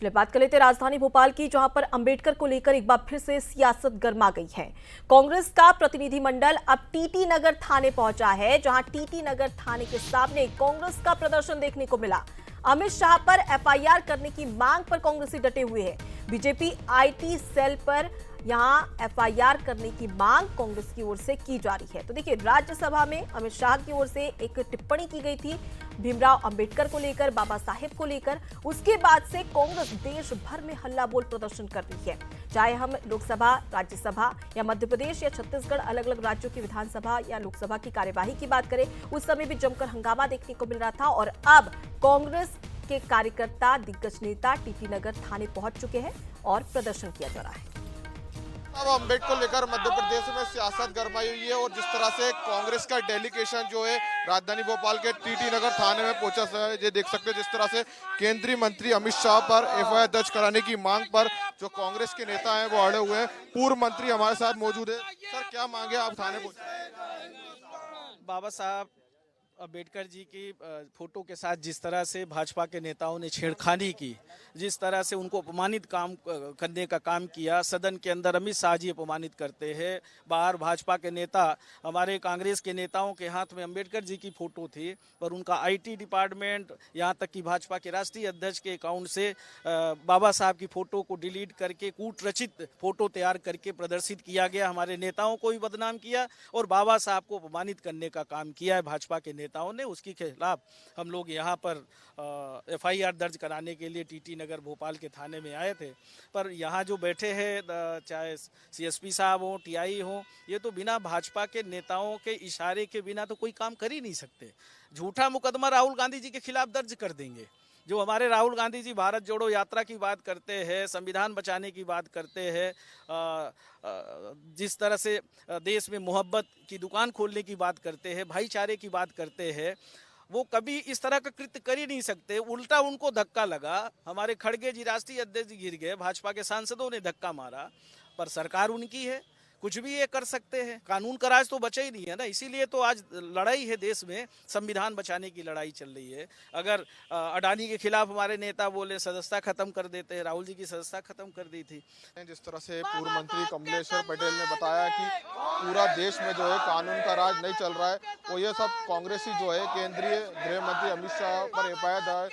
चलिए बात कर लेते हैं राजधानी भोपाल की, जहां पर अंबेडकर को लेकर एक बार फिर से सियासत गर्मा गई है। कांग्रेस का प्रतिनिधिमंडल अब टीटी नगर थाने पहुंचा है, जहां टीटी नगर थाने के सामने कांग्रेस का प्रदर्शन देखने को मिला। अमित शाह पर एफआईआर करने की मांग पर कांग्रेसी डटे हुए हैं। बीजेपी आईटी सेल पर यहां एफआईआर करने की मांग कांग्रेस की ओर से की जा रही है। तो देखिए, राज्यसभा में अमित शाह की ओर से एक टिप्पणी की गई थी भीमराव अंबेडकर को लेकर, बाबा साहेब को लेकर। उसके बाद से कांग्रेस देश भर में हल्ला बोल प्रदर्शन कर रही है। चाहे हम लोकसभा, राज्यसभा या मध्य प्रदेश या छत्तीसगढ़, अलग अलग राज्यों की विधानसभा या लोकसभा की कार्यवाही की बात करें, उस समय भी जमकर हंगामा देखने को मिल रहा था। और अब कांग्रेस के कार्यकर्ता, दिग्गज नेता टीटी नगर थाने पहुंच चुके हैं और प्रदर्शन किया जा रहा है। अब अम्बेडकर को लेकर मध्य प्रदेश में सियासत गरमाई हुई है और जिस तरह से कांग्रेस का डेलीगेशन जो है राजधानी भोपाल के टीटी नगर थाने में पहुंचा है, ये देख सकते हैं जिस तरह से केंद्रीय मंत्री अमित शाह पर एफआईआर दर्ज कराने की मांग पर जो कांग्रेस के नेता हैं वो अड़े हुए हैं। पूर्व मंत्री हमारे साथ मौजूद है। सर, क्या मांगे आप थाने पहुंचे? बाबा साहब अम्बेडकर जी की फोटो के साथ जिस तरह से भाजपा के नेताओं ने छेड़खानी की, जिस तरह से उनको अपमानित करने का काम किया, सदन के अंदर अमित शाह जी अपमानित करते हैं, बाहर भाजपा के नेता, हमारे कांग्रेस के नेताओं के हाथ में अम्बेडकर जी की फोटो थी, पर उनका आईटी डिपार्टमेंट, यहाँ तक कि भाजपा के राष्ट्रीय अध्यक्ष के अकाउंट से बाबा साहब की फोटो को डिलीट करके कूट रचित फोटो तैयार करके प्रदर्शित किया गया। हमारे नेताओं को भी बदनाम किया और बाबा साहब को अपमानित करने का काम किया है भाजपा के नेताओं ने। उसके खिलाफ हम लोग यहाँ पर एफआईआर दर्ज कराने के लिए टीटी नगर भोपाल के थाने में आए थे। पर यहाँ जो बैठे हैं, चाहे सीएसपी साहब हो, टीआई हो, ये तो बिना भाजपा के नेताओं के इशारे के बिना तो कोई काम कर ही नहीं सकते। झूठा मुकदमा राहुल गांधी जी के खिलाफ दर्ज कर देंगे। जो हमारे राहुल गांधी जी भारत जोड़ो यात्रा की बात करते हैं, संविधान बचाने की बात करते हैं, जिस तरह से देश में मोहब्बत की दुकान खोलने की बात करते हैं, भाईचारे की बात करते हैं, वो कभी इस तरह का कृत्य कर ही नहीं सकते। उल्टा उनको धक्का लगा। हमारे खड़गे जी राष्ट्रीय अध्यक्ष गिर गए, भाजपा के सांसदों ने धक्का मारा, पर सरकार उनकी है, कुछ भी ये कर सकते हैं। कानून का राज तो बचा ही नहीं है ना। इसीलिए तो आज लड़ाई है देश में, संविधान बचाने की लड़ाई चल रही है। अगर अडानी के खिलाफ हमारे नेता बोले सदस्यता खत्म कर देते हैं, राहुल जी की सदस्यता खत्म कर दी थी। जिस तरह से पूर्व मंत्री कमलेश्वर पटेल ने बताया कि पूरा देश में जो है कानून का राज नहीं चल रहा है, वो ये सब कांग्रेसी जो है केंद्रीय गृह मंत्री अमित शाह पर एफआईआर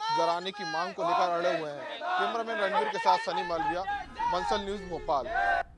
कराने की मांग को लेकर अड़े हुए हैं। कैमरामैन रणवीर के साथ सनी मालविया, बंसल न्यूज भोपाल।